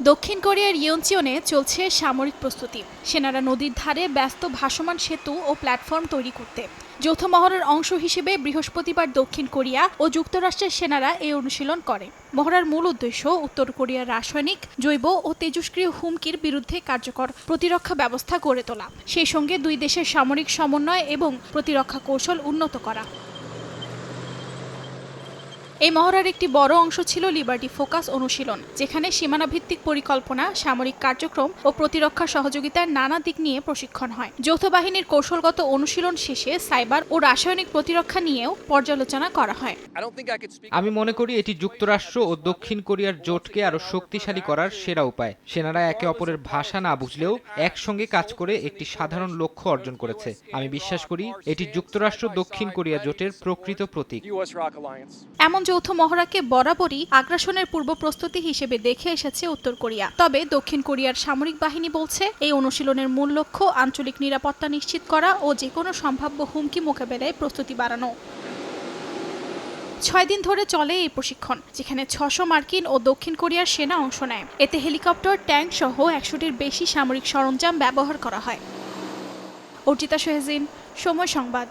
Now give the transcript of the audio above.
দক্ষিণ কোরিয়ার ইয়নচিয়নে চলছে সামরিক প্রস্তুতি। সেনারা নদীর ধারে ব্যস্ত ভাসমান সেতু ও প্ল্যাটফর্ম তৈরি করতে। যৌথ মহড়ার অংশ হিসেবে বৃহস্পতিবার দক্ষিণ কোরিয়া ও যুক্তরাষ্ট্রের সেনারা এই অনুশীলন করে। মহড়ার মূল উদ্দেশ্য উত্তর কোরিয়ার রাসায়নিক, জৈব ও তেজস্ক্রিয় হুমকির বিরুদ্ধে কার্যকর প্রতিরক্ষা ব্যবস্থা গড়ে তোলা, সেই সঙ্গে দুই দেশের সামরিক সমন্বয় এবং প্রতিরক্ষা কৌশল উন্নত করা। এই মহড়ার একটি বড় অংশ ছিল লিবার্টি ফোকাস অনুশীলন, যেখানে সীমানাভিত্তিক পরিকল্পনা, সামরিক কার্যক্রম ও প্রতিরক্ষা সহযোগিতার নানা দিক নিয়ে প্রশিক্ষণ হয়। যৌথ বাহিনীর কৌশলগত অনুশীলন শেষে সাইবার ও রাসায়নিক প্রতিরক্ষা নিয়েও পর্যালোচনা করা হয়। আমি মনে করি এটি যুক্তরাষ্ট্র ও দক্ষিণ কোরিয়ার জোটকে আরো শক্তিশালী করার সেরা উপায়। সেনারা একে অপরের ভাষা না বুঝলেও একসঙ্গে কাজ করে একটি সাধারণ লক্ষ্য অর্জন করেছে। আমি বিশ্বাস করি এটি যুক্তরাষ্ট্র দক্ষিণ কোরিয়া জোটের প্রকৃত প্রতীক। এমন যৌথ মহড়াকে বরাবরই আগ্রাসনের পূর্ব প্রস্তুতি হিসেবে দেখে এসেছে উত্তর কোরিয়া। তবে দক্ষিণ কোরিয়ার সামরিক বাহিনী বলছে, এই অনুশীলনের মূল লক্ষ্য আঞ্চলিক নিরাপত্তা নিশ্চিত করা ও যেকোনো সম্ভাব্য হুমকি মোকাবেলায় প্রস্তুতি বাড়ানো। 6 দিন ধরে চলে এই প্রশিক্ষণ, যেখানে 600 মার্কিন ও দক্ষিণ কোরিয়ার সেনা অংশ নেয়। এতে হেলিকপ্টার, ট্যাঙ্ক সহ 100টির বেশি সামরিক সরঞ্জাম ব্যবহার করা হয়। অর্জিতা সোহেজিন, সময় সংবাদ।